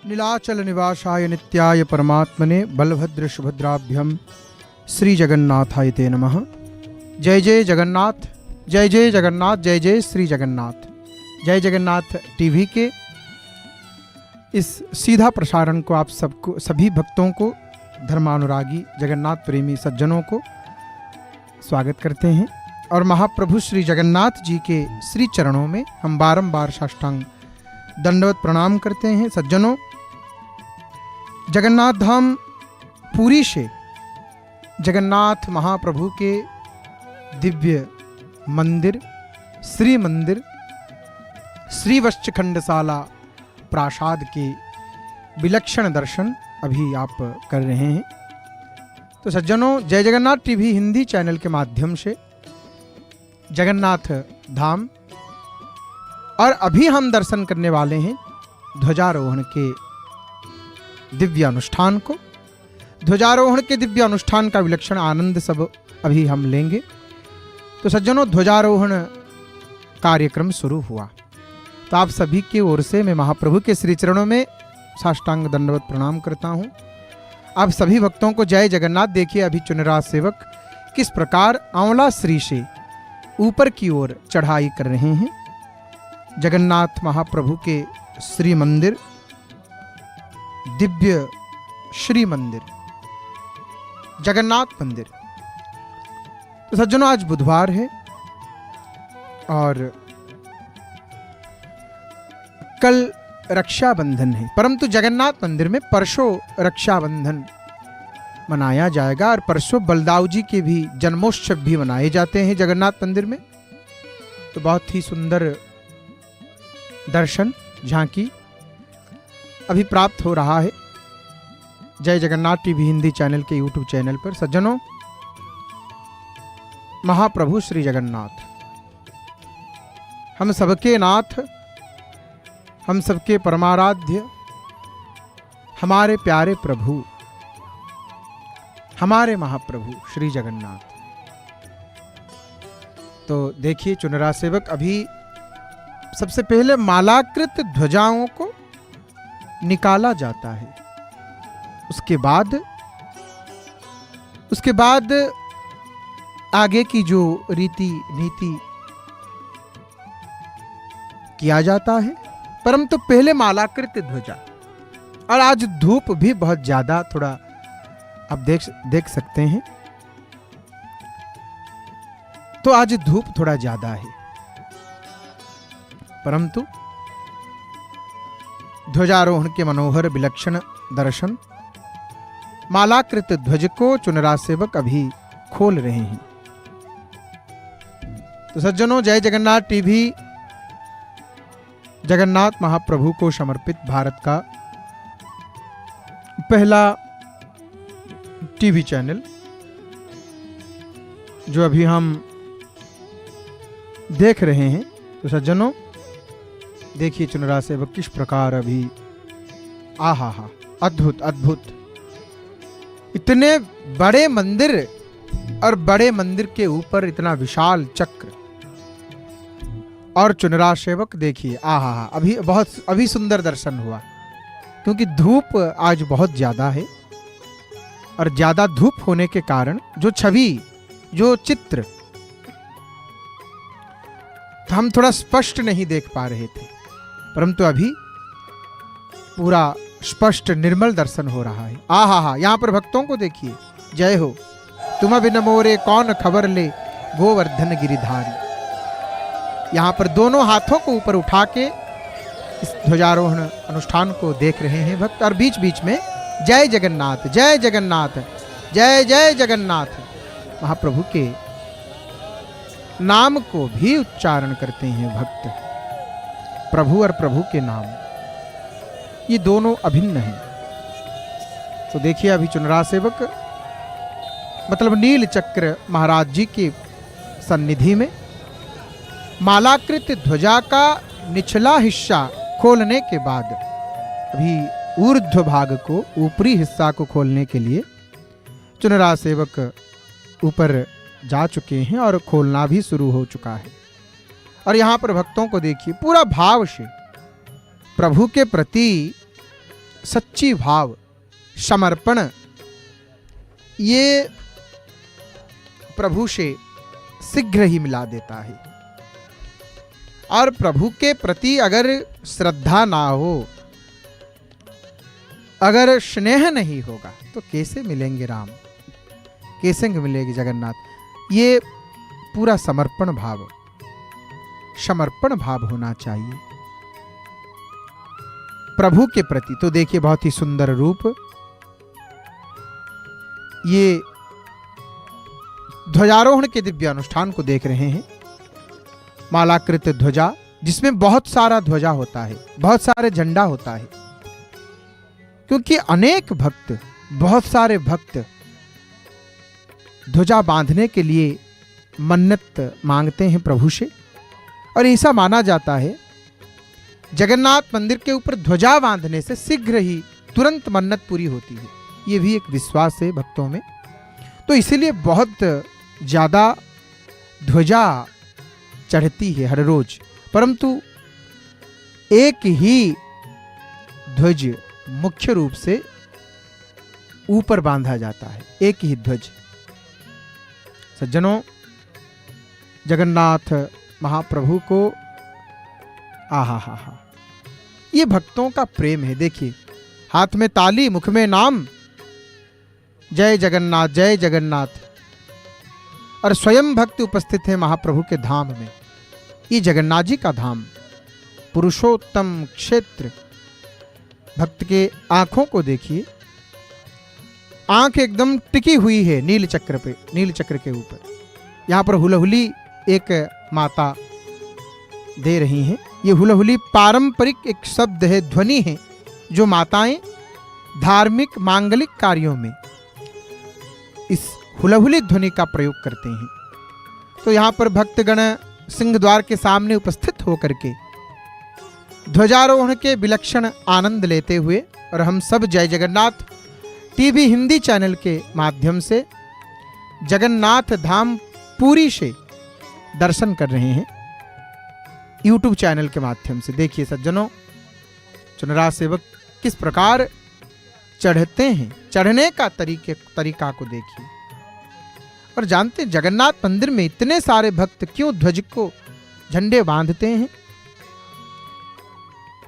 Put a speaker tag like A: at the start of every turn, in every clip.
A: नीलाचल निवासाय नित्याय परमात्मने बलभद्र सुभद्राभ्यम श्री जगन्नाथाय ते नमः। जय जय जगन्नाथ, जय जय जगन्नाथ, जय जय श्री जगन्नाथ। जय जगन्नाथ टीवी के इस सीधा प्रसारण को आप सबको, सभी भक्तों को, धर्मानुरागी जगन्नाथ प्रेमी सज्जनों को स्वागत करते हैं और महाप्रभु श्री जगन्नाथ जी के श्री चरणों में हम बारंबार साष्टांग दंडवत प्रणाम करते हैं। सज्जनों, जगन्नाथ धाम पुरी से जगन्नाथ महाप्रभु के दिव्य मंदिर, श्री वत्स खंडशाला प्रासाद के विलक्षण दर्शन अभी आप कर रहे हैं। तो सज्जनों, जय जगन्नाथ टीवी हिंदी चैनल के माध्यम से जगन्नाथ धाम और अभी हम दर्शन करने वाले हैं ध्वजारोहण के दिव्य अनुष्ठान को। ध्वजारोहण के दिव्य अनुष्ठान का विलक्षण आनंद सब अभी हम लेंगे। तो सज्जनों, ध्वजारोहण कार्यक्रम शुरू हुआ तो आप सभी की ओर से मैं महाप्रभु के श्री चरणों में साष्टांग दंडवत प्रणाम करता हूं। आप सभी भक्तों को जय जगन्नाथ। देखिए अभी चुनरा सेवक किस प्रकार आंवला श्री से ऊपर की ओर चढ़ाई कर रहे हैं। जगन्नाथ महाप्रभु के श्री मंदिर, दिव्य श्री मंदिर, जगन्नाथ मंदिर। तो सज्जनों, आज बुधवार है और कल रक्षाबंधन है, परंतु जगन्नाथ मंदिर में परसों रक्षाबंधन मनाया जाएगा और परसों बलदाऊ जी के भी जन्मोत्सव भी मनाए जाते हैं जगन्नाथ मंदिर में। तो बहुत ही सुंदर दर्शन झांकी अभी प्राप्त हो रहा है जय जगन्नाथ टीवी हिंदी चैनल के यूट्यूब चैनल पर। सज्जनों, महाप्रभु श्री जगन्नाथ हम सबके नाथ, हम सबके परमाराध्य, हमारे प्यारे प्रभु, हमारे महाप्रभु श्री जगन्नाथ। तो देखिए चुनरा सेवक अभी सबसे पहले मालाकृत ध्वजाओं को निकाला जाता है। उसके बाद आगे की जो रीति नीति किया जाता है, परंतु पहले मालाकृत ध्वजा। और आज धूप भी बहुत ज्यादा, थोड़ा आप देख सकते हैं, तो आज धूप थोड़ा ज्यादा है, परंतु ध्वजारोहण के मनोहर विलक्षण दर्शन मालाकृत ध्वज को चुनरा सेवक अभी खोल रहे हैं। तो सज्जनों, जय जगन्नाथ टीवी जगन्नाथ महाप्रभु को समर्पित भारत का पहला टीवी चैनल, जो अभी हम देख रहे हैं। तो सज्जनों, देखिए चुनरा सेवक किस प्रकार अभी आहा हा अद्भुत अद्भुत, इतने बड़े मंदिर और बड़े मंदिर के ऊपर इतना विशाल चक्र। और चुनरा सेवक देखिए आहा हा, अभी सुंदर दर्शन हुआ, क्योंकि धूप आज बहुत ज्यादा है और ज्यादा धूप होने के कारण जो छवि, जो चित्र हम थोड़ा स्पष्ट नहीं देख पा रहे थे, परंतु अभी पूरा स्पष्ट निर्मल दर्शन हो रहा है। आहा हा, यहाँ पर भक्तों को देखिए, जय हो तुम बिन मोरे कौन खबर ले गोवर्धन गिरिधारी। यहाँ पर दोनों हाथों को ऊपर उठा के इस ध्वजारोहण अनुष्ठान को देख रहे हैं भक्त, और बीच बीच में जय जगन्नाथ, जय जगन्नाथ, जय जय जगन्नाथ महाप्रभु के नाम को भी उच्चारण करते हैं भक्त। प्रभु और प्रभु के नाम ये दोनों अभिन्न हैं। तो देखिए अभी चुनरा सेवक मतलब नील चक्र महाराज जी के सन्निधि में मालाकृत ध्वजा का निचला हिस्सा खोलने के बाद अभी ऊर्ध्व भाग को, ऊपरी हिस्सा को खोलने के लिए चुनरा सेवक ऊपर जा चुके हैं और खोलना भी शुरू हो चुका है। और यहाँ पर भक्तों को देखिए पूरा भाव से प्रभु के प्रति सच्ची भाव, समर्पण, ये प्रभु से शीघ्र ही मिला देता है। और प्रभु के प्रति अगर श्रद्धा ना हो, अगर स्नेह नहीं होगा, तो कैसे मिलेंगे राम, कैसे मिलेगी जगन्नाथ। ये पूरा समर्पण भाव होना चाहिए प्रभु के प्रति। तो देखिए बहुत ही सुंदर रूप, ये ध्वजारोहण के दिव्य अनुष्ठान को देख रहे हैं। मालाकृत ध्वजा, जिसमें बहुत सारा ध्वजा होता है, बहुत सारे झंडा होता है, क्योंकि अनेक भक्त, बहुत सारे भक्त ध्वजा बांधने के लिए मन्नत मांगते हैं प्रभु से। और ऐसा माना जाता है जगन्नाथ मंदिर के ऊपर ध्वजा बांधने से शीघ्र ही तुरंत मन्नत पूरी होती है। ये भी एक विश्वास है भक्तों में। तो इसीलिए बहुत ज्यादा ध्वजा चढ़ती है हर रोज, परंतु एक ही ध्वज मुख्य रूप से ऊपर बांधा जाता है, एक ही ध्वज। सज्जनों, जगन्नाथ महाप्रभु को आहा, ये भक्तों का प्रेम है। देखिए, हाथ में ताली, मुख में नाम, जय जगन्नाथ जय जगन्नाथ। और स्वयं भक्त उपस्थित है महाप्रभु के धाम में। ये जगन्नाथ जी का धाम, पुरुषोत्तम क्षेत्र। भक्त के आंखों को देखिए, आंख एकदम टिकी हुई है नील चक्र पे, नील चक्र के ऊपर। यहां पर हुलहुली एक माता दे रही हैं। ये हुलहुली पारंपरिक एक शब्द है, ध्वनि है, जो माताएं धार्मिक मांगलिक कार्यों में इस हुलहुली ध्वनि का प्रयोग करते हैं। तो यहाँ पर भक्तगण सिंह द्वार के सामने उपस्थित होकर के ध्वजारोहण के विलक्षण आनंद लेते हुए, और हम सब जय जगन्नाथ टीवी हिंदी चैनल के माध्यम से जगन्नाथ धाम पुरी से दर्शन कर रहे हैं यूट्यूब चैनल के माध्यम से। देखिए सज्जनों, चुनरा सेवक किस प्रकार चढ़ते हैं, चढ़ने का तरीका को देखिए। और जानते हैं जगन्नाथ मंदिर में इतने सारे भक्त क्यों ध्वज को झंडे बांधते हैं?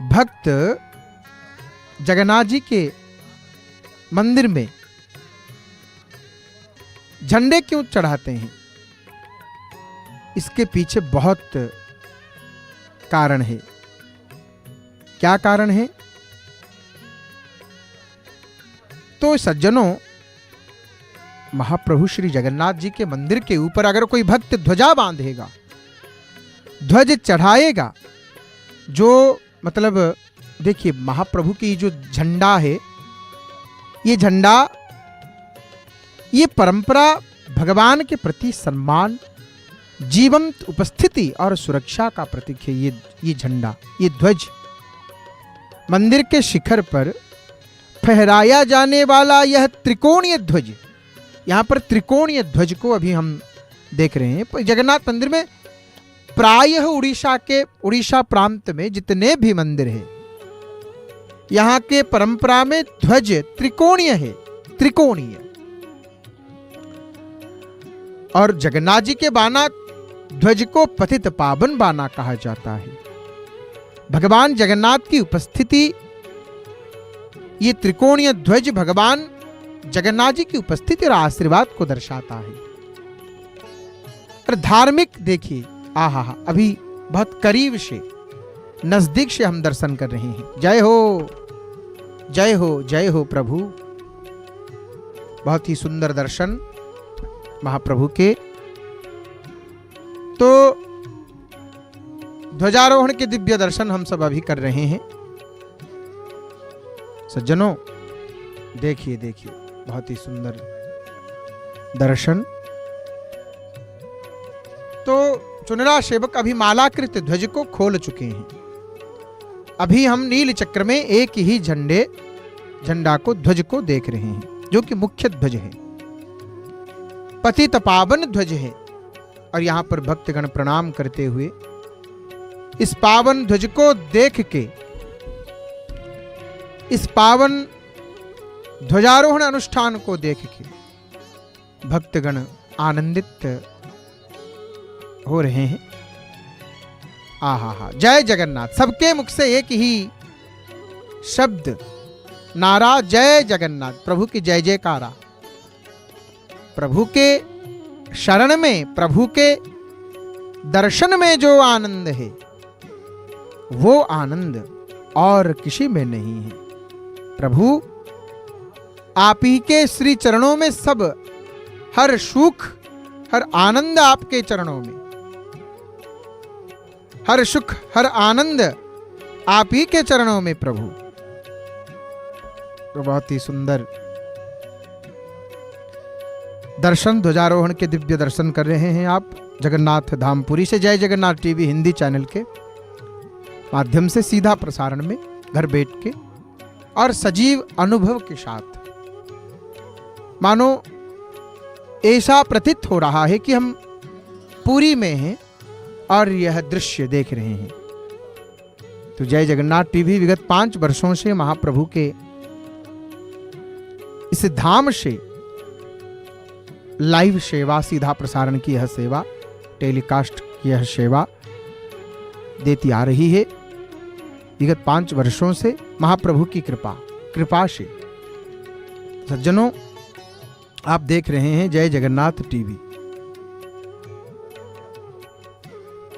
A: भक्त जगन्नाथ जी के मंदिर में झंडे क्यों चढ़ाते हैं? इसके पीछे बहुत कारण है। क्या कारण है? तो सज्जनों, महाप्रभु श्री जगन्नाथ जी के मंदिर के ऊपर अगर कोई भक्त ध्वजा बांधेगा, ध्वज चढ़ाएगा, जो मतलब देखिए महाप्रभु की जो झंडा है, ये झंडा, ये परंपरा भगवान के प्रति सम्मान, जीवंत उपस्थिति और सुरक्षा का प्रतीक है। ये झंडा, ये ध्वज मंदिर के शिखर पर फहराया जाने वाला यह त्रिकोणीय ध्वज, यहाँ पर त्रिकोणीय ध्वज को अभी हम देख रहे हैं। जगन्नाथ मंदिर में प्रायः उड़ीसा प्रांत में जितने भी मंदिर हैं, यहाँ के परंपरा में ध्वज त्रिकोणीय है, त्रिकोणीय। और जगन्नाथ जी के बाना ध्वज को पतित पावन बाना कहा जाता है। भगवान जगन्नाथ की उपस्थिति, ये त्रिकोणीय ध्वज भगवान जगन्नाथ जी की उपस्थिति और आशीर्वाद को दर्शाता है। और धार्मिक देखिए, आहा, अभी बहुत करीब से, नजदीक से हम दर्शन कर रहे हैं। जय हो जय हो जय हो प्रभु। बहुत ही सुंदर दर्शन महाप्रभु के। तो ध्वजारोहण के दिव्य दर्शन हम सब अभी कर रहे हैं। सज्जनों देखिए देखिए, बहुत ही सुंदर दर्शन। तो चुनरा सेवक अभी मालाकृत ध्वज को खोल चुके हैं। अभी हम नील चक्र में एक ही झंडा को, ध्वज को देख रहे हैं, जो कि मुख्य ध्वज है, पतित पावन ध्वज है। और यहां पर भक्तगण प्रणाम करते हुए इस पावन ध्वज को देख के इस पावन ध्वजारोहण अनुष्ठान को देख के भक्तगण आनंदित हो रहे हैं। आहा, जय जगन्नाथ। सबके मुख से एक ही शब्द, नारा, जय जगन्नाथ। प्रभु की जय जयकारा। प्रभु के शरण में, प्रभु के दर्शन में जो आनंद है, वो आनंद और किसी में नहीं है। प्रभु आप ही के श्री चरणों में सब, हर सुख, हर आनंद आपके चरणों में, हर सुख, हर आनंद आप ही के चरणों में प्रभु। तो बहुत ही सुंदर दर्शन, ध्वजारोहण के दिव्य दर्शन कर रहे हैं आप जगन्नाथ धाम पुरी से। जय जगन्नाथ टीवी हिंदी चैनल के माध्यम से सीधा प्रसारण में घर बैठ के और सजीव अनुभव के साथ, मानो ऐसा प्रतीत हो रहा है कि हम पुरी में हैं और यह दृश्य देख रहे हैं। तो जय जगन्नाथ टीवी विगत 5 वर्षों से महाप्रभु के इस धाम से लाइव सेवा, सीधा प्रसारण की यह सेवा, टेलीकास्ट की यह सेवा देती आ रही है विगत 5 वर्षों से महाप्रभु की कृपा से। सज्जनों, आप देख रहे हैं जय जगन्नाथ टीवी।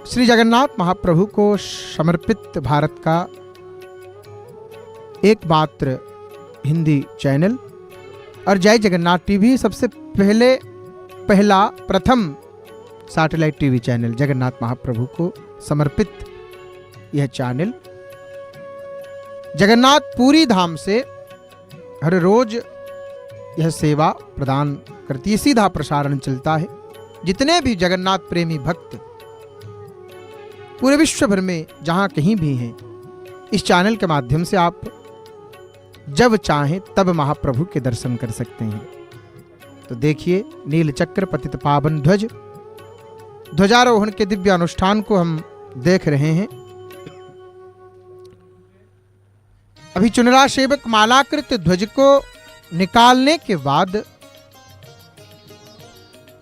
A: श्री जगन्नाथ महाप्रभु को समर्पित भारत का एकमात्र हिंदी चैनल और जय जगन्नाथ टीवी सबसे प्रथम सैटेलाइट टीवी चैनल, जगन्नाथ महाप्रभु को समर्पित यह चैनल जगन्नाथ पुरी धाम से हर रोज यह सेवा प्रदान करती है। सीधा प्रसारण चलता है। जितने भी जगन्नाथ प्रेमी भक्त पूरे विश्व भर में जहां कहीं भी हैं, इस चैनल के माध्यम से आप जब चाहें तब महाप्रभु के दर्शन कर सकते हैं। तो देखिए, नील चक्र पतित पावन ध्वज ध्वजारोहण के दिव्य अनुष्ठान को हम देख रहे हैं। अभी चुनरा सेवक मालाकृत ध्वज को निकालने के बाद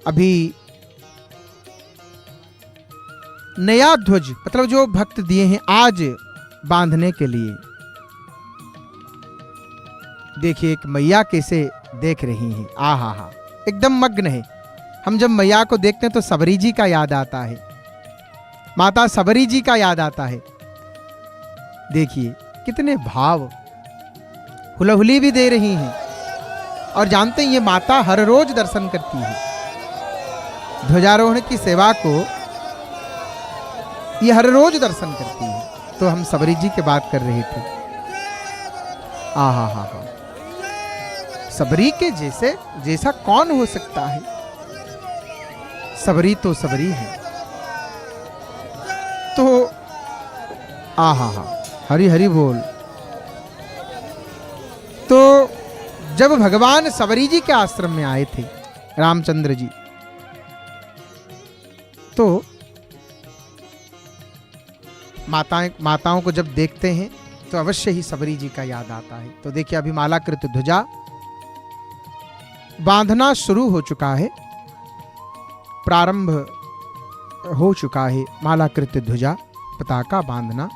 A: अभी नया ध्वज, मतलब जो भक्त दिए हैं आज बांधने के लिए। देखिए एक मैया कैसे देख रही हैं। आहा हा, एकदम मग्न है। हम जब मैया को देखते हैं तो सबरी जी का याद आता है, माता सबरी जी का याद आता है। देखिए कितने भाव, हुलहुली भी दे रही हैं। और जानते हैं ये माता हर रोज दर्शन करती है। ध्वजारोहण की सेवा को ये हर रोज दर्शन करती है। तो हम सबरी जी की बात कर रहे थे। आहा हा हा, सबरी के जैसा कौन हो सकता है। सबरी तो सबरी है। तो आहा हा, हरि हरि बोल। तो जब भगवान सबरी जी के आश्रम में आए थे रामचंद्र जी, तो माताओं को जब देखते हैं तो अवश्य ही सबरी जी का याद आता है। तो देखिए अभी मालाकृत ध्वजा बांधना शुरू हो चुका है, प्रारंभ हो चुका है मालाकृत ध्वजा पताका बांधना।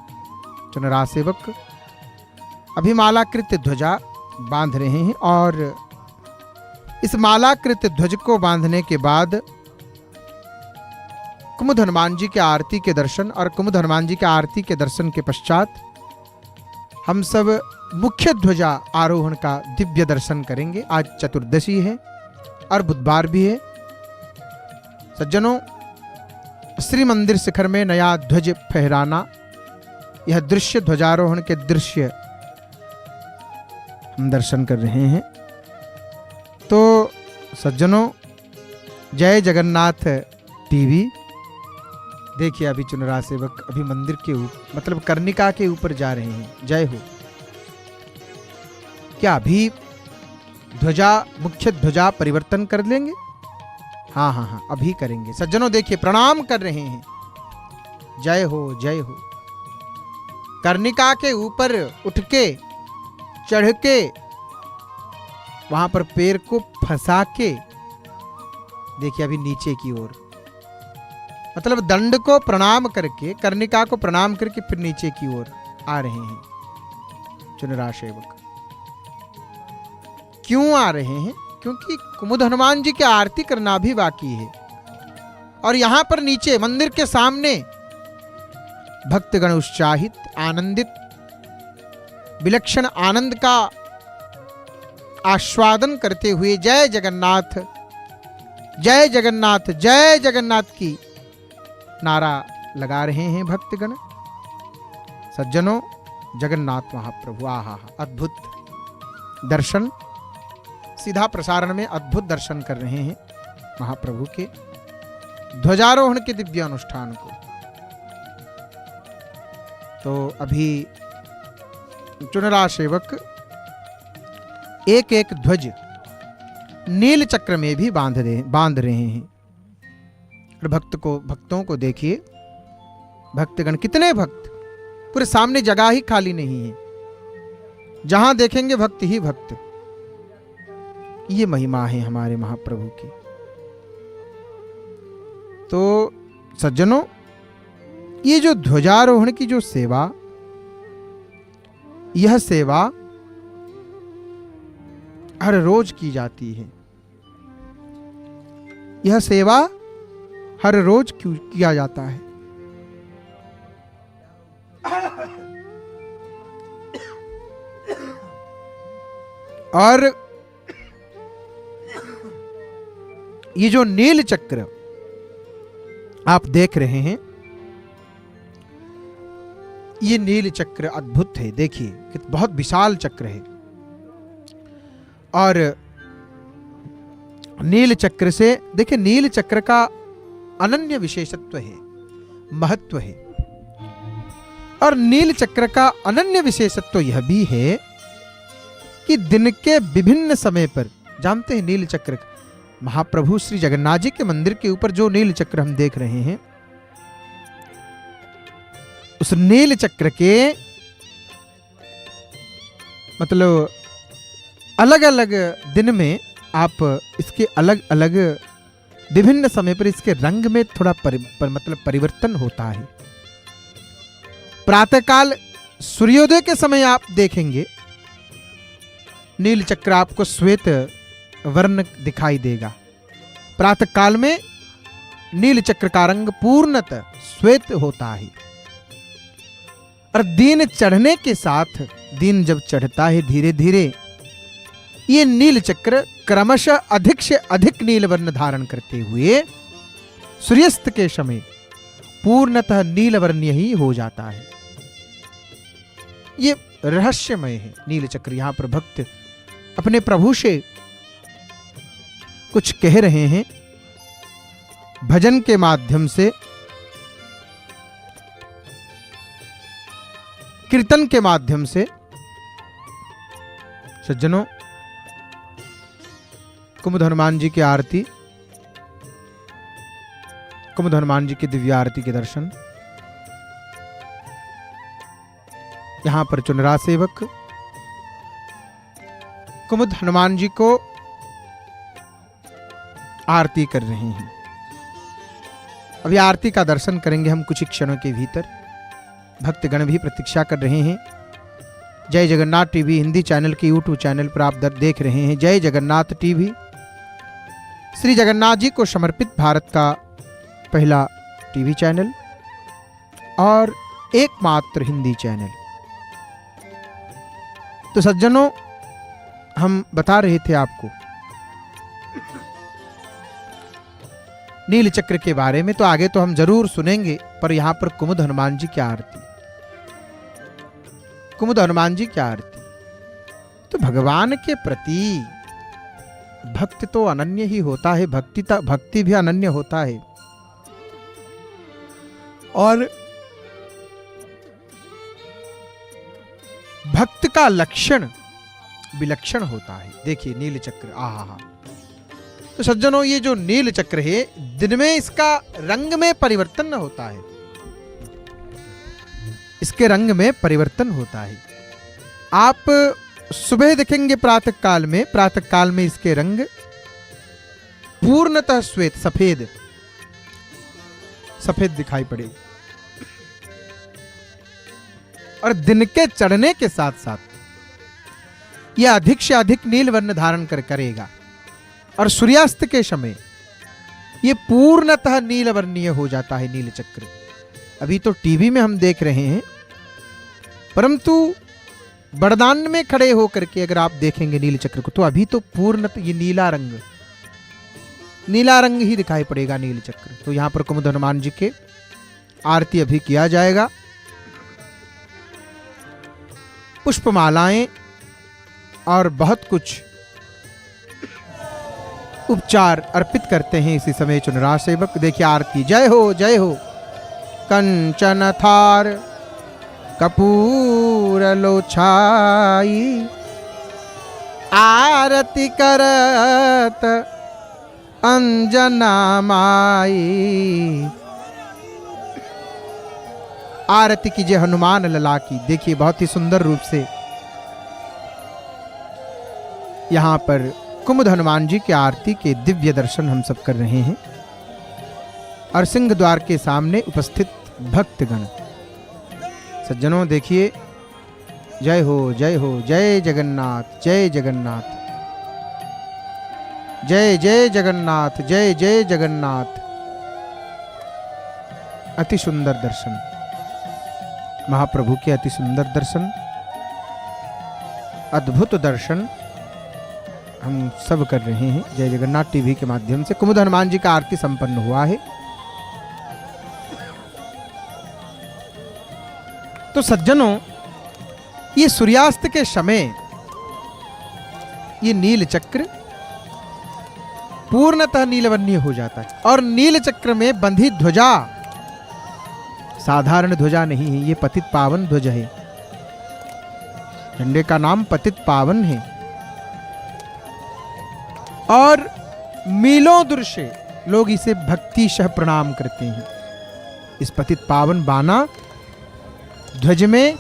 A: चुनरा सेवक अभी मालाकृत ध्वजा बांध रहे हैं और इस मालाकृत ध्वज को बांधने के बाद कुमुद हनुमान जी के आरती के दर्शन और कुमुद हनुमान जी के आरती के दर्शन के पश्चात हम सब मुख्य ध्वजा आरोहण का दिव्य दर्शन करेंगे। आज चतुर्दशी है और बुधवार भी है। सज्जनों, श्री मंदिर शिखर में नया ध्वज फहराना, यह दृश्य ध्वजारोहण के दृश्य हम दर्शन कर रहे हैं। तो सज्जनों, जय जगन्नाथ टीवी। देखिए अभी चुनरा सेवक अभी मंदिर के ऊपर, मतलब कर्णिका के ऊपर जा रहे हैं। जय हो। क्या अभी ध्वजा, मुख्य ध्वजा परिवर्तन कर लेंगे? हाँ हाँ हाँ, अभी करेंगे। सज्जनों देखिए, प्रणाम कर रहे हैं। जय हो जय हो। कर्णिका के ऊपर उठ के चढ़ के वहां पर पैर को फंसा के देखिए अभी नीचे की ओर, मतलब दंड को प्रणाम करके, कर्णिका को प्रणाम करके फिर नीचे की ओर आ रहे हैं चुनरा सेवक। क्यों आ रहे हैं? क्योंकि कुमुद हनुमान जी की आरती करना भी बाकी है। और यहां पर नीचे मंदिर के सामने भक्तगण उत्साहित, आनंदित, विलक्षण आनंद का आस्वादन करते हुए जय जगन्नाथ, जय जगन्नाथ, जय जगन्नाथ की नारा लगा रहे हैं भक्तगण। सज्जनों, जगन्नाथ महाप्रभु, आहा अद्भुत दर्शन, सीधा प्रसारण में अद्भुत दर्शन कर रहे हैं महाप्रभु के ध्वजारोहण के दिव्य अनुष्ठान को। तो अभी चुनरा सेवक एक एक ध्वज नील चक्र में भी बांध रहे हैं। और भक्तों को देखिए, भक्तगण कितने भक्त, पूरे सामने जगह ही खाली नहीं है, जहां देखेंगे भक्त ही भक्त। ये महिमा है हमारे महाप्रभु की। तो सज्जनों, ये जो ध्वजारोहण की जो सेवा, यह सेवा हर रोज की जाती है। यह सेवा हर रोज क्यों किया जाता है? और ये जो नील चक्र आप देख रहे हैं, ये नील चक्र अद्भुत है। देखिए कि बहुत विशाल चक्र है। और नील चक्र से देखिए, नील चक्र का अनन्य विशेषत्व है, महत्व है। और नील चक्र का अनन्य विशेषत्व यह भी है कि दिन के विभिन्न समय पर, जानते हैं नील चक्र, महाप्रभु श्री जगन्नाथ जी के मंदिर के ऊपर जो नील चक्र हम देख रहे हैं, उस नील चक्र के मतलब अलग अलग दिन में आप इसके अलग अलग विभिन्न समय पर इसके रंग में थोड़ा मतलब परिवर्तन होता है। प्रातःकाल सूर्योदय के समय आप देखेंगे नील चक्र आपको श्वेत वर्ण दिखाई देगा। प्रातःकाल में नील चक्र का रंग पूर्णतः श्वेत होता है। और दिन चढ़ने के साथ, दिन जब चढ़ता है धीरे धीरे, ये नील चक्र क्रमशः अधिक से अधिक नील वर्ण धारण करते हुए सूर्यास्त के समय पूर्णतः नील वर्ण ही हो जाता है। ये रहस्यमय है नील चक्र। यहां पर भक्त अपने प्रभु से कुछ कह रहे हैं भजन के माध्यम से, कीर्तन के माध्यम से। सज्जनों, कुमुद हनुमान जी की आरती, कुमुद हनुमान जी की दिव्य आरती के दर्शन। यहां पर चुनरा सेवक कुमुद हनुमान जी को आरती कर रहे हैं। अभी आरती का दर्शन करेंगे हम कुछ क्षणों के भीतर। भक्तगण भी प्रतीक्षा कर रहे हैं। जय जगन्नाथ टीवी हिंदी चैनल के यूट्यूब चैनल पर आप देख रहे हैं जय जगन्नाथ टीवी, श्री जगन्नाथ जी को समर्पित भारत का पहला टीवी चैनल और एकमात्र हिंदी चैनल। तो सज्जनों, हम बता रहे थे आपको नील चक्र के बारे में, तो आगे तो हम जरूर सुनेंगे, पर यहां पर कुमुद हनुमान जी की आरती, कुमुद हनुमान जी की आरती। तो भगवान के प्रति भक्त तो अनन्य ही होता है, भक्ति भी अनन्य होता है। और भक्त का लक्षण विलक्षण होता है। देखिए नील चक्र, आहा। तो सज्जनों, ये जो नील चक्र है, दिन में इसका रंग में परिवर्तन होता है, इसके रंग में परिवर्तन होता है। आप सुबह देखेंगे प्रातः काल में इसके रंग पूर्णतः श्वेत सफेद दिखाई पड़ेगी, और दिन के चढ़ने के साथ साथ यह अधिक से अधिक नील वर्ण धारण करेगा, और सूर्यास्त के समय यह पूर्णतः नील वर्णीय हो जाता है नील चक्र। अभी तो टीवी में हम देख रहे हैं, परंतु बरदान में खड़े होकर के अगर आप देखेंगे नील चक्र को, तो अभी तो पूर्णतः ये नीला रंग ही दिखाई पड़ेगा नील चक्र। तो यहां पर कुमुद हनुमान जी के आरती अभी किया जाएगा। पुष्पमालाएं और बहुत कुछ उपचार अर्पित करते हैं इसी समय चुनरा सेवक। देखिए आरती, जय हो कंचन थार कपूर लोछाई, आरती करत अंजना माई। आरती कीजिए हनुमान लला की। देखिए बहुत ही सुंदर रूप से यहां पर कुमुद हनुमान जी की आरती के दिव्य दर्शन हम सब कर रहे हैं, और सिंह द्वार के सामने उपस्थित भक्तगण। सज्जनों देखिए, जय हो जय जगन्नाथ, जय जगन्नाथ, जय जगन्नाथ, जय जगन्नाथ। अति सुंदर दर्शन, महाप्रभु के अति सुंदर दर्शन, अद्भुत दर्शन हम सब कर रहे हैं जय जगन्नाथ टीवी के माध्यम से। कुमुद हनुमान जी का आरती संपन्न हुआ है। तो सज्जनों, ये सूर्यास्त के समय ये नील चक्र पूर्णतः नीलवर्णीय हो जाता है, और नील चक्र में बंधी ध्वजा साधारण ध्वजा नहीं है, ये पतित पावन ध्वज है। झंडे का नाम पतित पावन है, और मीलों दूर से लोग इसे भक्तिशः प्रणाम करते हैं। इस पतित पावन बाना ध्वज में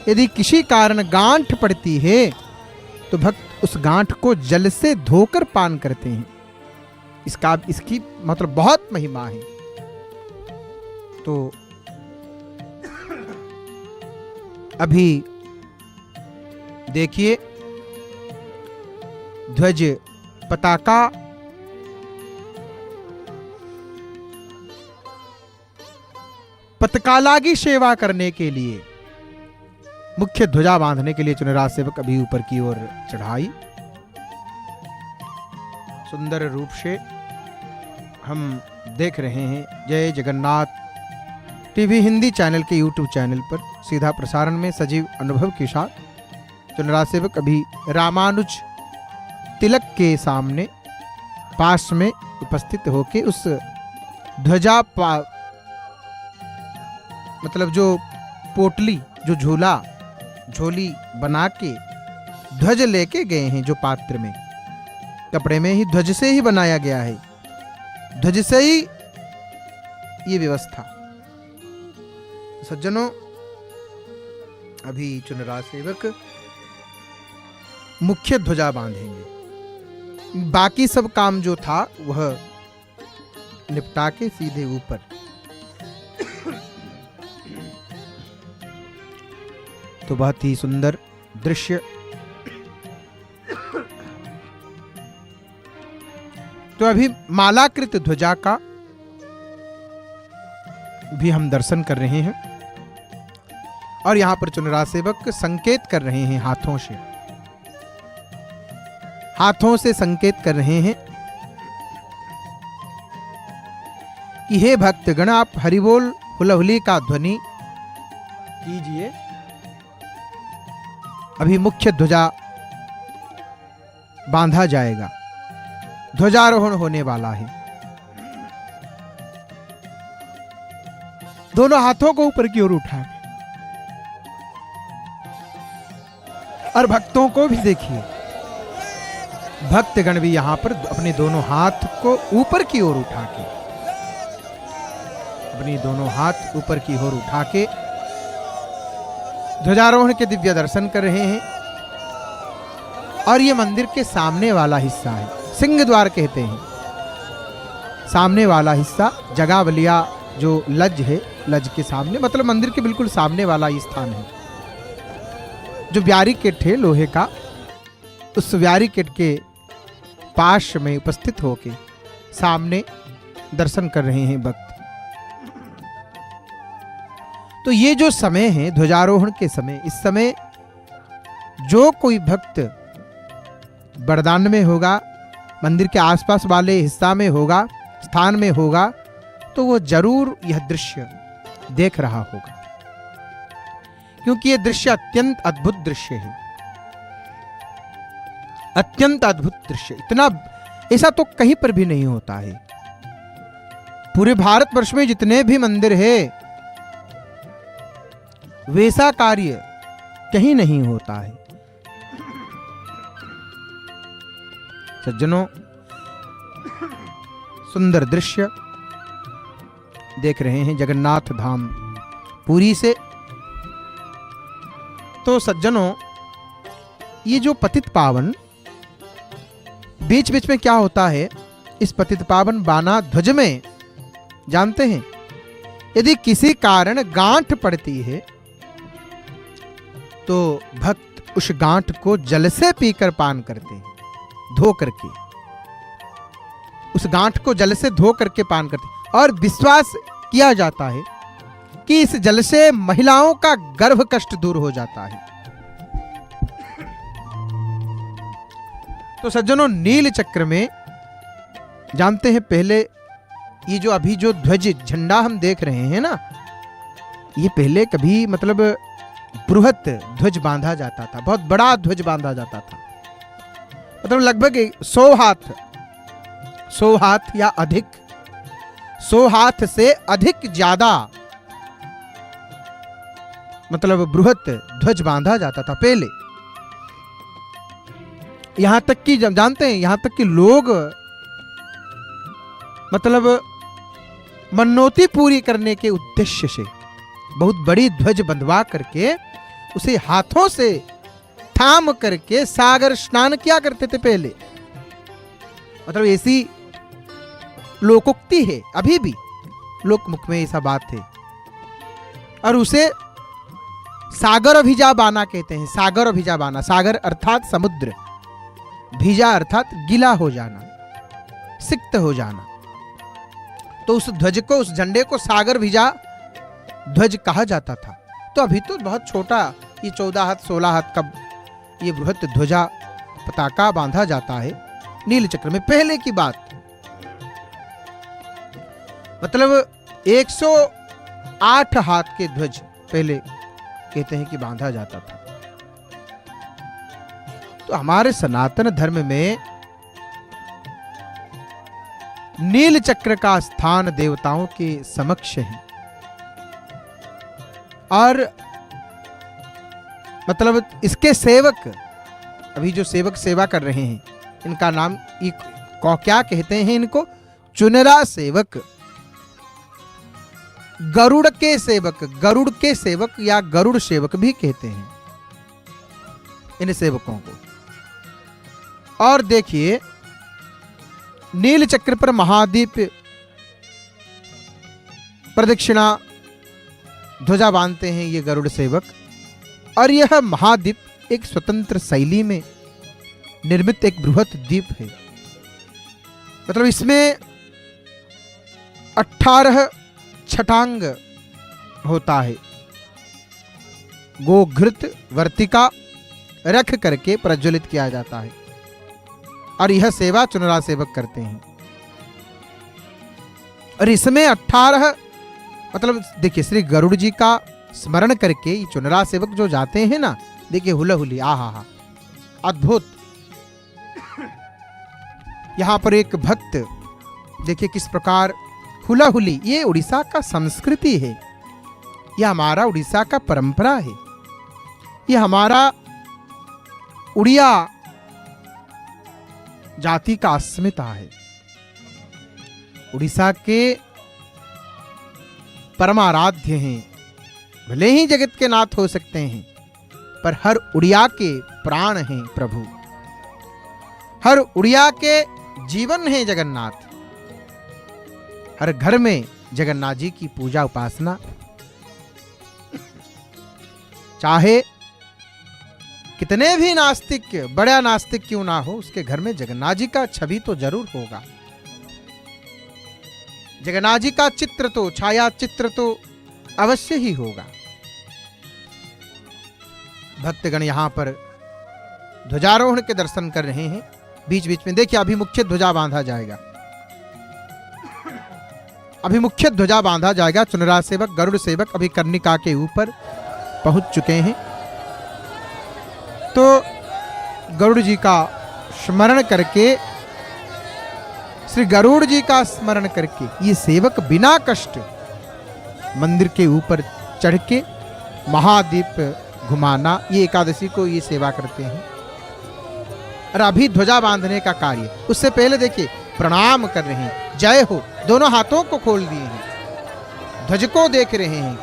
A: यदि किसी कारण गांठ पड़ती है तो भक्त उस गांठ को जल से धोकर पान करते हैं। इसकी मतलब बहुत महिमा है। तो अभी देखिए ध्वज पताका पतकाला की सेवा करने के लिए, मुख्य ध्वजा बांधने के लिए चुनरा सेवक अभी ऊपर की ओर चढ़ाई। सुंदर रूप से हम देख रहे हैं जय जगन्नाथ टीवी हिंदी चैनल के यूट्यूब चैनल पर सीधा प्रसारण में सजीव अनुभव के साथ चुनरा सेवक अभी रामानुज तिलक के सामने पास में उपस्थित होके उस ध्वजा मतलब जो पोटली, जो झोली बना के ध्वज लेके गए हैं, जो पात्र में कपड़े में ही ध्वज से ही बनाया गया है, ध्वज से ही ये व्यवस्था। सज्जनों, अभी चुनरा सेवक मुख्य ध्वजा बांधेंगे, बाकी सब काम जो था वह निपटा के सीधे ऊपर। तो बहुत ही सुंदर दृश्य। तो अभी मालाकृत ध्वजा का भी हम दर्शन कर रहे हैं, और यहां पर चुनरा सेवक संकेत कर रहे हैं हाथों से संकेत कर रहे हैं कि हे भक्तगण, आप हरिबोल हुलहुली का ध्वनि कीजिए। अभी मुख्य ध्वजा बांधा जाएगा, ध्वजारोहण होने वाला है। दोनों हाथों को ऊपर की ओर उठाएं, और भक्तों को भी देखिए, भक्तगण भी यहां पर अपने दोनों हाथ को ऊपर की ओर उठा के, अपनी दोनों हाथ ऊपर की ओर उठा के ध्वजारोहण के दिव्य दर्शन कर रहे हैं। और ये मंदिर के सामने वाला हिस्सा है, सिंह द्वार कहते हैं। सामने वाला हिस्सा जगावलिया जो लज है, लज के सामने, मतलब मंदिर के बिल्कुल सामने वाला ये स्थान है। जो बैरिकेड है लोहे का, उस बैरिकेड के पास में उपस्थित होके सामने दर्शन कर रहे हैं भक्त। तो ये जो समय है ध्वजारोहण के समय, इस समय जो कोई भक्त बरदान में होगा, मंदिर के आसपास वाले हिस्सा में होगा, स्थान में होगा, तो वो जरूर यह दृश्य देख रहा होगा, क्योंकि यह दृश्य अत्यंत अद्भुत दृश्य है। अत्यंत अद्भुत दृश्य, इतना ऐसा तो कहीं पर भी नहीं होता है। पूरे भारतवर्ष में जितने भी मंदिर है, वैसा कार्य कहीं नहीं होता है। सज्जनों, सुंदर दृश्य देख रहे हैं जगन्नाथ धाम पुरी से। तो सज्जनों, ये जो पतित पावन, बीच बीच में क्या होता है, इस पतित पावन बाना ध्वज में जानते हैं, यदि किसी कारण गांठ पड़ती है तो भक्त उस गांठ को जल से पीकर पान करते हैं, धो करके उस गांठ को जल से धो करके पान करते हैं। और विश्वास किया जाता है कि इस जल से महिलाओं का गर्भ कष्ट दूर हो जाता है। तो सज्जनों, नील चक्र में जानते हैं, पहले ये जो अभी जो ध्वज झंडा हम देख रहे हैं ना, ये पहले कभी मतलब बृहत ध्वज बांधा जाता था, बहुत बड़ा ध्वज बांधा जाता था, मतलब लगभग 100 हाथ या अधिक, 100 हाथ से अधिक ज्यादा मतलब बृहत ध्वज बांधा जाता था पहले। यहां तक कि जब जानते हैं, यहां तक कि लोग मतलब मनोती पूरी करने के उद्देश्य से बहुत बड़ी ध्वज बंधवा करके उसे हाथों से थाम करके सागर स्नान किया करते थे पहले। मतलब ऐसी लोकोक्ति है, अभी भी लोकमुख में ऐसा बात है। और उसे सागर अभिजा बाना कहते हैं। सागर अभिजा बाना, सागर अर्थात समुद्र, भिजा अर्थात गीला हो जाना, सिक्त हो जाना। तो उस ध्वज को, उस झंडे को सागर भिजा ध्वज कहा जाता था। तो अभी तो बहुत छोटा, ये 14 हाथ 16 हाथ का ये बृहत ध्वजा पताका बांधा जाता है नील चक्र में। पहले की बात, मतलब 108 हाथ के ध्वज पहले कहते हैं कि बांधा जाता था। तो हमारे सनातन धर्म में नील चक्र का स्थान देवताओं के समक्ष है। और मतलब इसके सेवक, अभी जो सेवक सेवा कर रहे हैं, इनका नाम क्या कहते हैं इनको? चुनरा सेवक, गरुड़ के सेवक, गरुड़ के सेवक या गरुड़ सेवक भी कहते हैं इन सेवकों को। और देखिए, नील चक्र पर महादीप प्रदक्षिणा ध्वजा बांधते हैं ये गरुड़ सेवक। और यह महादीप एक स्वतंत्र शैली में निर्मित एक बृहत दीप है। मतलब इसमें 18 छटांग होता है। गोघृत वर्तिका रख करके प्रज्वलित किया जाता है। और यह सेवा चुनरा सेवक करते हैं। और इसमें 18 मतलब देखिए, श्री गरुड़ जी का स्मरण करके ये चुनरा सेवक जो जाते हैं ना, देखिए हुलाहुली, आहा, अद्भुत। यहां पर एक भक्त देखिए किस प्रकार हुलाहुली, ये उड़ीसा का संस्कृति है, यह हमारा उड़ीसा का परंपरा है, यह हमारा उड़िया जाति का अस्मिता है। उड़ीसा के परमाराध्य हैं, भले ही जगत के नाथ हो सकते हैं, पर हर उड़िया के प्राण हैं प्रभु। हर उड़िया के जीवन है जगन्नाथ। हर घर में जगन्नाथ जी की पूजा उपासना, चाहे कितने भी नास्तिक, बड़ा नास्तिक क्यों ना हो, उसके घर में जगन्नाथ जी का छवि तो जरूर होगा। जगन्नाथ जी का चित्र तो, छाया चित्र तो अवश्य ही होगा। भक्तगण यहां पर ध्वजारोहण के दर्शन कर रहे हैं। बीच बीच में देखिए अभी मुख्य ध्वजा बांधा जाएगा, अभी मुख्य ध्वजा बांधा जाएगा। चुनरा सेवक, गरुड़ सेवक अभी कर्णिका के ऊपर पहुंच चुके हैं। तो गरुड़ जी का स्मरण करके, श्री गरुड़ जी का स्मरण करके ये सेवक बिना कष्ट मंदिर के ऊपर चढ़ के महादीप घुमाना, ये एकादशी को ये सेवा करते हैं। और अभी ध्वजा बांधने का कार्य, उससे पहले देखिए प्रणाम कर रहे हैं, जय हो, दोनों हाथों को खोल दिए हैं, ध्वज को देख रहे हैं।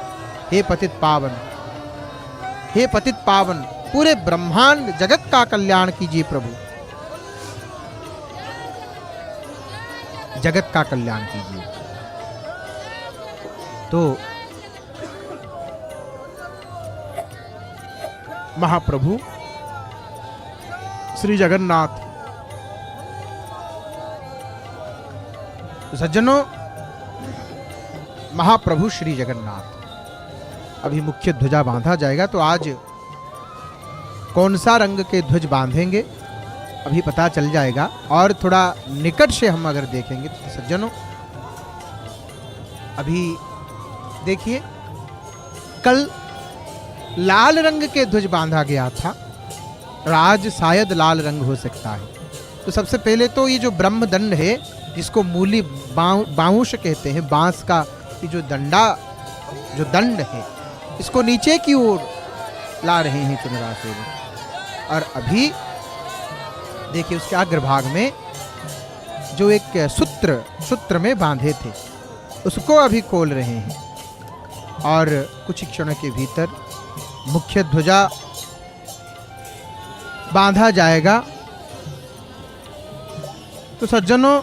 A: हे पतित पावन, हे पतित पावन, पूरे ब्रह्मांड जगत का कल्याण कीजिए प्रभु, जगत का कल्याण कीजिए। तो महाप्रभु श्री जगन्नाथ, सज्जनों, महाप्रभु श्री जगन्नाथ अभी मुख्य ध्वजा बांधा जाएगा। तो आज कौन सा रंग के ध्वज बांधेंगे अभी पता चल जाएगा। और थोड़ा निकट से हम अगर देखेंगे तो सज्जनों, अभी देखिए कल लाल रंग के ध्वज बांधा गया था और आज शायद लाल रंग हो सकता है। तो सबसे पहले तो ये जो ब्रह्मदंड है, जिसको मूली बांस कहते हैं, बांस का ये जो डंडा, जो दंड है, इसको नीचे की ओर ला रहे हैं चुनरा सेवक। और अभी देखिए उसके अग्रभाग में जो एक सूत्र में बांधे थे, उसको अभी खोल रहे हैं। और कुछ क्षणों के भीतर मुख्य ध्वजा बांधा जाएगा। तो सज्जनों,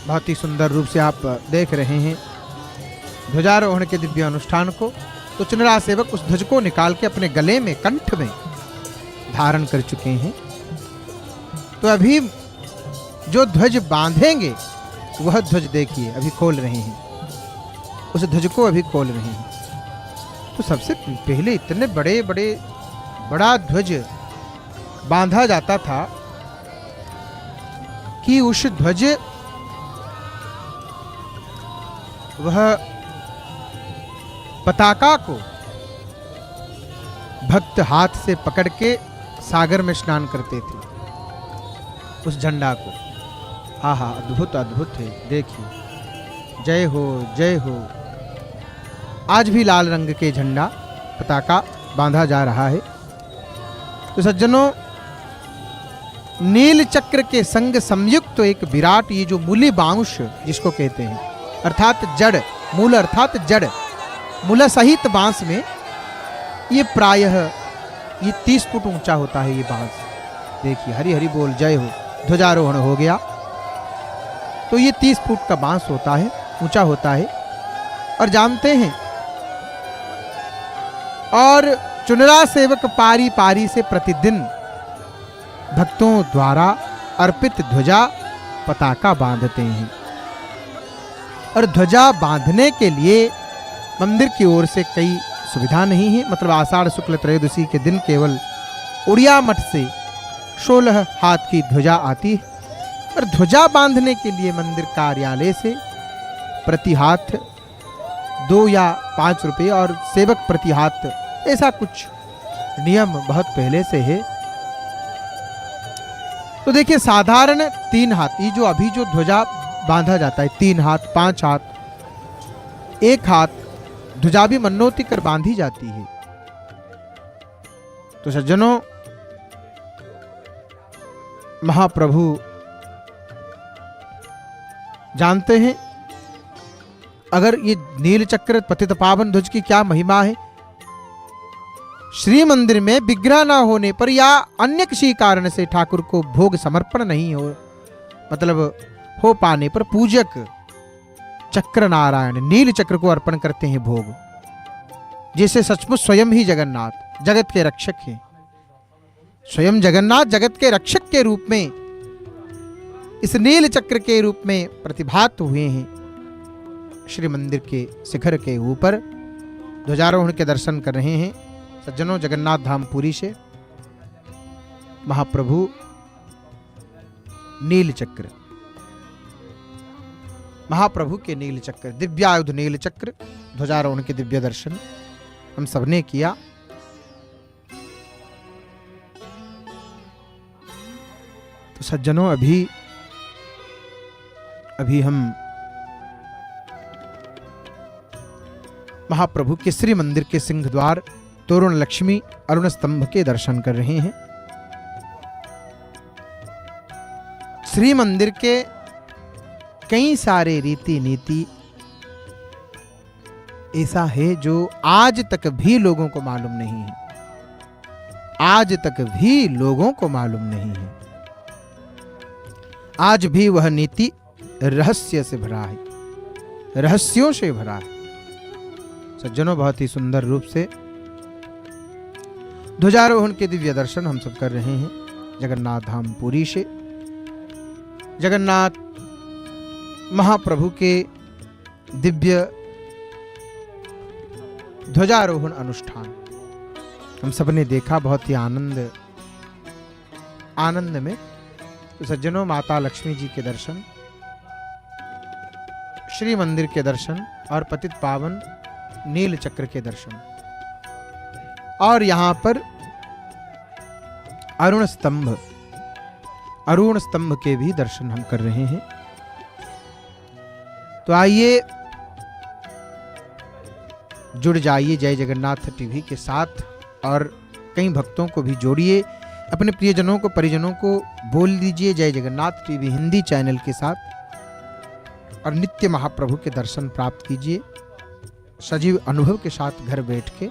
A: बहुत ही सुंदर रूप से आप देख रहे हैं ध्वजारोहण के दिव्य अनुष्ठान को। तो चुनरा सेवक उस ध्वज को निकाल के अपने गले में, कंठ में धारण कर चुके हैं। तो अभी जो ध्वज बांधेंगे वह ध्वज देखिए अभी खोल रहे हैं, उस ध्वज को अभी खोल रहे हैं। तो सबसे पहले इतने बड़ा ध्वज बांधा जाता था कि उस ध्वज, वह पताका को भक्त हाथ से पकड़ के सागर में स्नान करते थे, उस झंडा को। आहा, अद्भुत अद्भुत है, देखिए, जय हो जय हो। आज भी लाल रंग के झंडा, पताका बांधा जा रहा है। तो सज्जनों, नील चक्र के संग संयुक्त तो एक विराट, ये जो मूली बांस जिसको कहते हैं, अर्थात जड़, मूल अर्थात जड़, मूला सहित बांस में ये प्रायः ये 30 फुट ऊंचा होता है ये बांस। देखिए, हरि हरि बोल, जय हो। ध्वजारोहण हो गया तो ये 30 फुट का बांस होता है, ऊंचा होता है। और जानते हैं, और चुनरा सेवक पारी पारी से प्रतिदिन भक्तों द्वारा अर्पित ध्वजा पताका बांधते हैं। और ध्वजा बांधने के लिए मंदिर की ओर से कई सुविधा नहीं है। मतलब आषाढ़ शुक्ल त्रयोदशी के दिन केवल उड़िया मठ से 16 हाथ की ध्वजा आती है। और ध्वजा बांधने के लिए मंदिर कार्यालय से प्रति हाथ 2 या 5 रुपये और सेवक प्रति हाथ, ऐसा कुछ नियम बहुत पहले से है। तो देखिए, साधारण 3 हाथ, ये जो अभी जो ध्वजा बांधा जाता है, 3 हाथ, 5 हाथ, 1 हाथ ध्वजा भी मनोती कर बांधी जाती है। तो सज्जनों, महाप्रभु जानते हैं अगर ये नील चक्र पतित पावन ध्वज की क्या महिमा है। श्री मंदिर में विग्रह न होने पर या अन्य किसी कारण से ठाकुर को भोग समर्पण नहीं हो, मतलब हो पाने पर पूजक चक्र नारायण नील चक्र को अर्पण करते हैं भोग, जैसे सचमुच स्वयं ही जगन्नाथ जगत के रक्षक हैं। स्वयं जगन्नाथ जगत के रक्षक के रूप में इस नील चक्र के रूप में प्रतिभात हुए हैं। श्री मंदिर के शिखर के ऊपर ध्वजारोहण के दर्शन कर रहे हैं सज्जनों। जगन्नाथ धाम पुरी से महाप्रभु नील चक्र, महाप्रभु के नील चक्र, दिव्यायुध नील चक्र ध्वजारोहण के दिव्य दर्शन हम सबने किया। तो सज्जनों अभी हम महाप्रभु के श्री मंदिर के सिंह द्वार तोरण लक्ष्मी अरुण स्तंभ के दर्शन कर रहे हैं। श्री मंदिर के कई सारे रीति नीति ऐसा है जो आज तक भी लोगों को मालूम नहीं है, आज तक भी लोगों को मालूम नहीं है। आज भी वह नीति रहस्य से भरा है, रहस्यों से भरा है। सज्जनों बहुत ही सुंदर रूप से ध्वजारोहण के दिव्य दर्शन हम सब कर रहे हैं जगन्नाथ धाम पुरी से। जगन्नाथ महाप्रभु के दिव्य ध्वजारोहण अनुष्ठान हम सब ने देखा बहुत ही आनंद में। तो सज्जनों माता लक्ष्मी जी के दर्शन, श्री मंदिर के दर्शन और पतित पावन नील चक्र के दर्शन, और यहां पर अरुण स्तंभ के भी दर्शन हम कर रहे हैं। तो आइए जुड़ जाइए जय जगन्नाथ टीवी के साथ और कई भक्तों को भी जोड़िए, अपने प्रियजनों को परिजनों को बोल दीजिए जय जगन्नाथ टीवी हिंदी चैनल के साथ, और नित्य महाप्रभु के दर्शन प्राप्त कीजिए सजीव अनुभव के साथ घर बैठ के।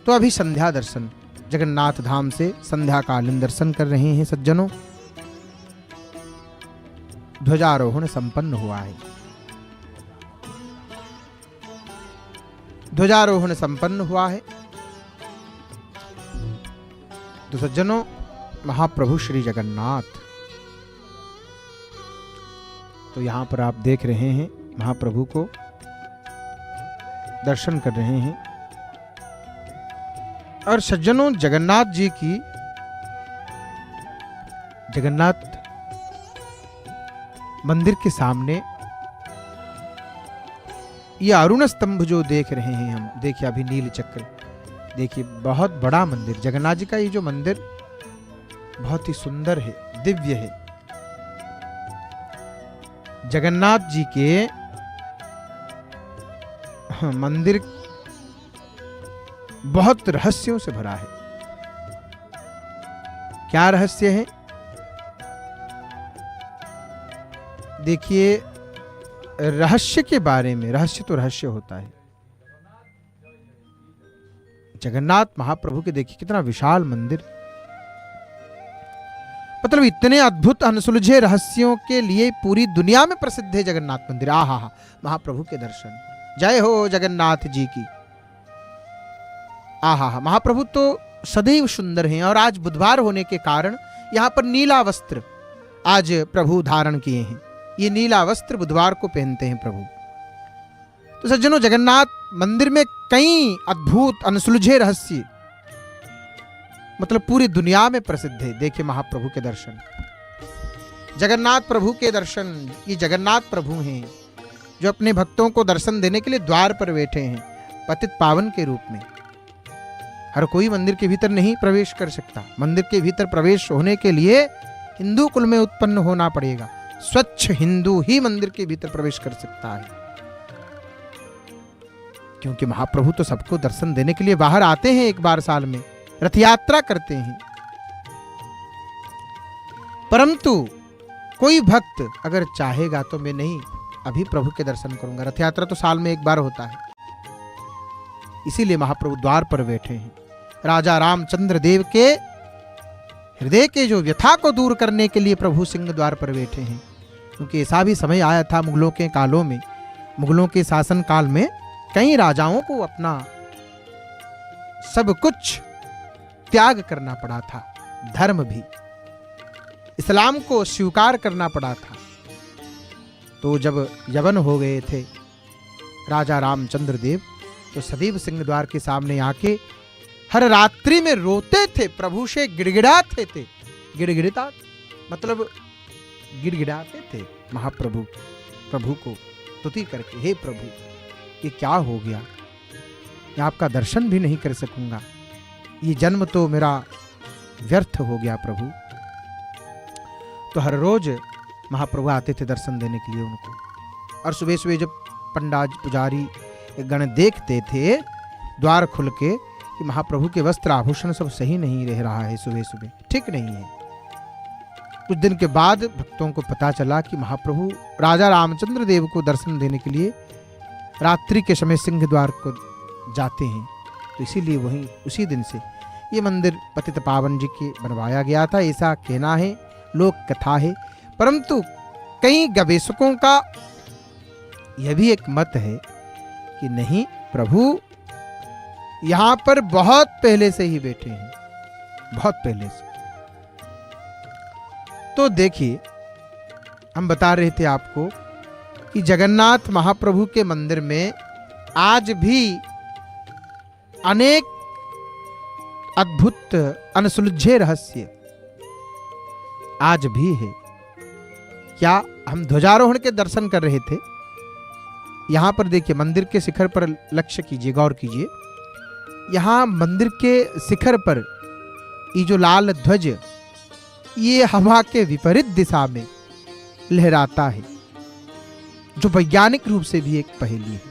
A: तो अभी संध्या दर्शन जगन्नाथ धाम से संध्याकालीन दर्शन कर रहे हैं सज्जनों। ध्वजारोहण संपन्न हुआ है, ध्वजारोहण संपन्न हुआ है। तो सज्जनों महाप्रभु श्री जगन्नाथ, तो यहां पर आप देख रहे हैं महाप्रभु को दर्शन कर रहे हैं। और सज्जनों जगन्नाथ जी की, जगन्नाथ मंदिर के सामने ये अरुण स्तंभ जो देख रहे हैं हम, देखिए अभी नील चक्र, देखिए बहुत बड़ा मंदिर जगन्नाथ जी का। ये जो मंदिर बहुत ही सुंदर है, दिव्य है। जगन्नाथ जी के मंदिर बहुत रहस्यों से भरा है। क्या रहस्य है? देखिए रहस्य के बारे में, रहस्य तो रहस्य होता है। जगन्नाथ महाप्रभु के देखिए कितना विशाल मंदिर, मतलब इतने अद्भुत अनसुलझे रहस्यों के लिए पूरी दुनिया में प्रसिद्ध है जगन्नाथ मंदिर। आहा हा, महाप्रभु के दर्शन, जय हो जगन्नाथ जी की। आहा हा, महाप्रभु तो सदैव सुंदर हैं। और आज बुधवार होने के कारण यहाँ पर नीला वस्त्र आज प्रभु धारण किए हैं। ये नीला वस्त्र बुधवार को पहनते हैं प्रभु। तो सज्जनों जगन्नाथ मंदिर में कई अद्भुत अनसुलझे रहस्य, मतलब पूरी दुनिया में प्रसिद्ध है। देखिए महाप्रभु के दर्शन, जगन्नाथ प्रभु के दर्शन। ये जगन्नाथ प्रभु हैं जो अपने भक्तों को दर्शन देने के लिए द्वार पर बैठे हैं पतित पावन के रूप में। हर कोई मंदिर के भीतर नहीं प्रवेश कर सकता। मंदिर के भीतर प्रवेश होने के लिए हिंदू कुल में उत्पन्न होना पड़ेगा। स्वच्छ हिंदू ही मंदिर के भीतर प्रवेश कर सकता है, क्योंकि महाप्रभु तो सबको दर्शन देने के लिए बाहर आते हैं। एक बार साल में रथ यात्रा करते हैं। परंतु कोई भक्त अगर चाहेगा तो मैं नहीं अभी प्रभु के दर्शन करूंगा, रथ यात्रा तो साल में एक बार होता है, इसीलिए महाप्रभु द्वार पर बैठे हैं। राजा रामचंद्र देव के हृदय के जो व्यथा को दूर करने के लिए प्रभु सिंह द्वार पर बैठे हैं, क्योंकि ऐसा भी समय आया था मुगलों के कालों में, मुगलों के शासन काल में कई राजाओं को अपना सब कुछ त्याग करना पड़ा था, धर्म भी, इस्लाम को स्वीकार करना पड़ा था। तो जब यवन हो गए थे राजा रामचंद्र देव, तो सदैव सिंह द्वार के सामने आके हर रात्रि में रोते थे, प्रभु से गिड़गिड़ाते थे। गिड़गिड़ता मतलब गिड़गिड़ाते थे महाप्रभु, प्रभु को स्तुति करके, हे प्रभु ये क्या हो गया, मैं आपका दर्शन भी नहीं कर सकूंगा, ये जन्म तो मेरा व्यर्थ हो गया प्रभु। तो हर रोज महाप्रभु आते थे दर्शन देने के लिए उनको, और सुबह सुबह जब पंडाज पुजारी गण देखते थे द्वार खुल के कि महाप्रभु के वस्त्र आभूषण सब सही नहीं रह रहा है, सुबह सुबह ठीक नहीं है। कुछ दिन के बाद भक्तों को पता चला कि महाप्रभु राजा रामचंद्र देव को दर्शन देने के लिए रात्रि के समय सिंह द्वार को जाते हैं। तो इसीलिए वहीं उसी दिन से ये मंदिर पतित पावन जी के बनवाया गया था, ऐसा कहना है, लोक कथा है। परंतु कई गवेषकों का यह भी एक मत है कि नहीं, प्रभु यहां पर बहुत पहले से ही बैठे हैं, बहुत पहले से। तो देखिए, हम बता रहे थे आपको कि जगन्नाथ महाप्रभु के मंदिर में आज भी अनेक अद्भुत अनसुलझे रहस्य आज भी है। क्या हम ध्वजारोहण के दर्शन कर रहे थे, यहां पर देखिए मंदिर के शिखर पर लक्ष्य कीजिए, गौर कीजिए, यहां मंदिर के शिखर पर ये जो लाल ध्वज ये हवा के विपरीत दिशा में लहराता है, जो वैज्ञानिक रूप से भी एक पहेली है।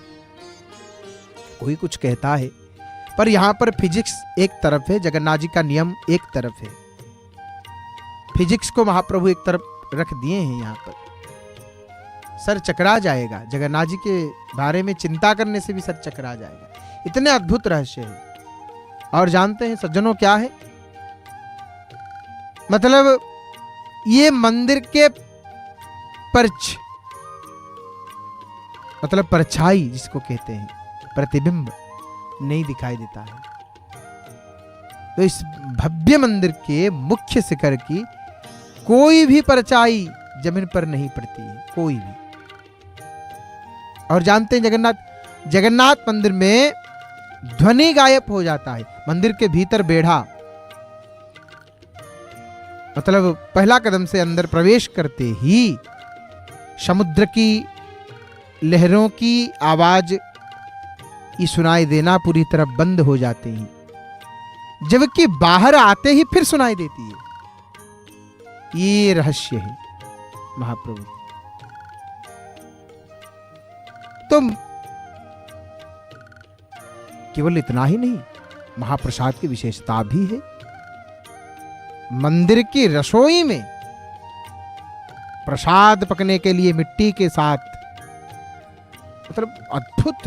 A: कोई कुछ कहता है, पर यहां पर फिजिक्स एक तरफ है, जगन्नाथ जी का नियम एक तरफ है। फिजिक्स को महाप्रभु एक तरफ रख दिए हैं, यहां पर सर चकरा जाएगा, जगन्नाथ जी के बारे में चिंता करने से भी सर चकरा जाएगा, इतने अद्भुत रहस्य है। और जानते हैं सज्जनों क्या है, मतलब ये मंदिर के पर्च मतलब परछाई जिसको कहते हैं, प्रतिबिंब नहीं दिखाई देता है। तो इस भव्य मंदिर के मुख्य शिखर की कोई भी परछाई जमीन पर नहीं पड़ती है, कोई भी। और जानते हैं जगन्नाथ मंदिर में ध्वनि गायब हो जाता है। मंदिर के भीतर बेढ़ा, मतलब पहला कदम से अंदर प्रवेश करते ही समुद्र की लहरों की आवाज ये सुनाई देना पूरी तरह बंद हो जाते हैं, जबकि बाहर आते ही फिर सुनाई देती है। ये रहस्य है महाप्रभु। तो केवल इतना ही नहीं, महाप्रसाद की विशेषता भी है। मंदिर की रसोई में प्रसाद पकने के लिए मिट्टी के साथ, मतलब अद्भुत,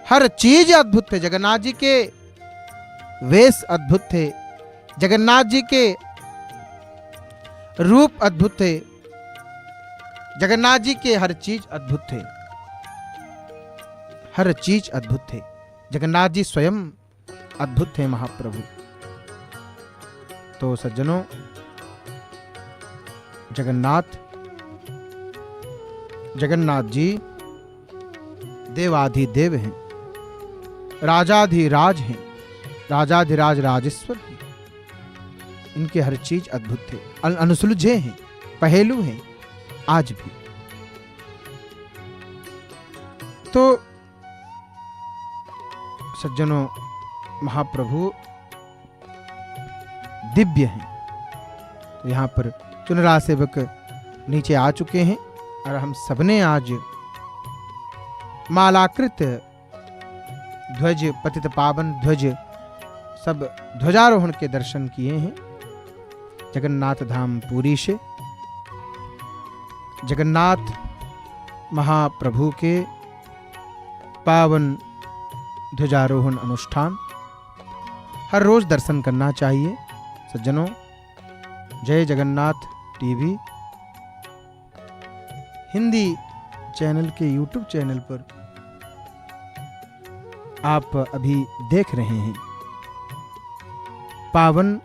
A: हर चीज अद्भुत है। जगन्नाथ जी के वेश अद्भुत थे, जगन्नाथ जी के रूप अद्भुत थे, जगन्नाथ जी के हर चीज अद्भुत थे, हर चीज अद्भुत थे। जगन्नाथ जी स्वयं अद्भुत थे महाप्रभु। तो सज्जनों, जगन्नाथ जी देवाधिदेव हैं, राजाधिराज हैं, राजाधिराज राजेश्वर हैं। इनके हर चीज अद्भुत थे, अनसुलझे हैं, पहेलू हैं आज भी। तो सज्जनों, महाप्रभु दिव्य हैं। तो यहाँ पर चुनरा सेवक नीचे आ चुके हैं और हम सबने आज मालाकृत ध्वज, पतित पावन ध्वज, सब ध्वजारोहण के दर्शन किए हैं जगन्नाथ धाम पुरी से। जगन्नाथ महाप्रभु के पावन ध्वजारोहण अनुष्ठान हर रोज दर्शन करना चाहिए। सज्जनों, जय जगन्नाथ टीवी हिंदी चैनल के यूट्यूब चैनल पर आप अभी देख रहे हैं पावन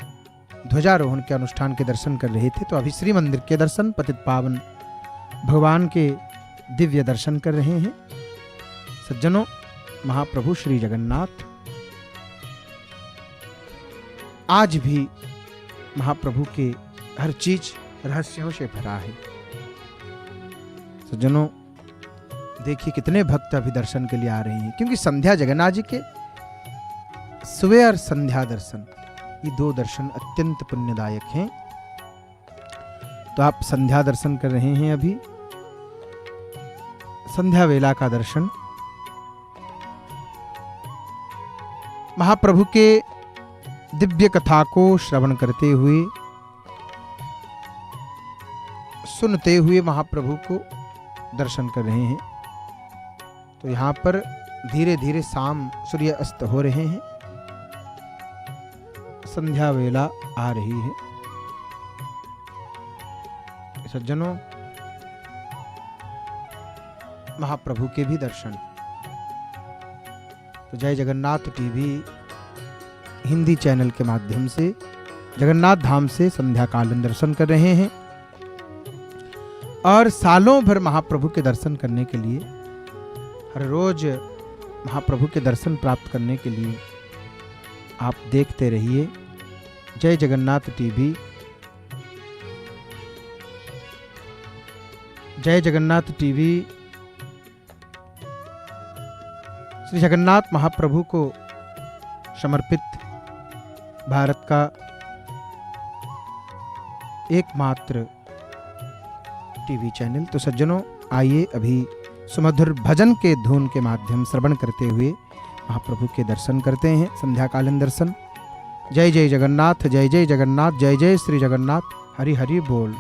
A: ध्वजारोहण के अनुष्ठान के दर्शन कर रहे थे। तो अभी श्री मंदिर के दर्शन, पतित पावन भगवान के दिव्य दर्शन कर रहे हैं। सज्जनों, महाप्रभु श्री जगन्नाथ आज भी महाप्रभु के हर चीज रहस्यों से भरा है। सज्जनों, देखिए कितने भक्त अभी दर्शन के लिए आ रहे हैं, क्योंकि संध्या जगन्नाथ जी के सुबह और संध्या दर्शन, ये दो दर्शन अत्यंत पुण्यदायक हैं। तो आप संध्या दर्शन कर रहे हैं। अभी संध्या वेला का दर्शन महाप्रभु के दिव्य कथा को श्रवण करते हुए, सुनते हुए महाप्रभु को दर्शन कर रहे हैं। तो यहाँ पर धीरे धीरे शाम सूर्य अस्त हो रहे हैं, संध्या वेला आ रही है। सज्जनों, महाप्रभु के भी दर्शन। तो जय जगन्नाथ टीवी हिंदी चैनल के माध्यम से जगन्नाथ धाम से संध्या कालीन दर्शन कर रहे हैं। और सालों भर महाप्रभु के दर्शन करने के लिए, हर रोज महाप्रभु के दर्शन प्राप्त करने के लिए आप देखते रहिए जय जगन्नाथ टीवी। जय जगन्नाथ टीवी श्री जगन्नाथ महाप्रभु को समर्पित भारत का एकमात्र टीवी चैनल। तो सज्जनों, आइए अभी सुमधुर भजन के धुन के माध्यम श्रवण करते हुए महाप्रभु के दर्शन करते हैं, संध्याकालीन दर्शन। जय जय जगन्नाथ, जय जय जगन्नाथ, जय जय श्री जगन्नाथ। हरि हरि बोल।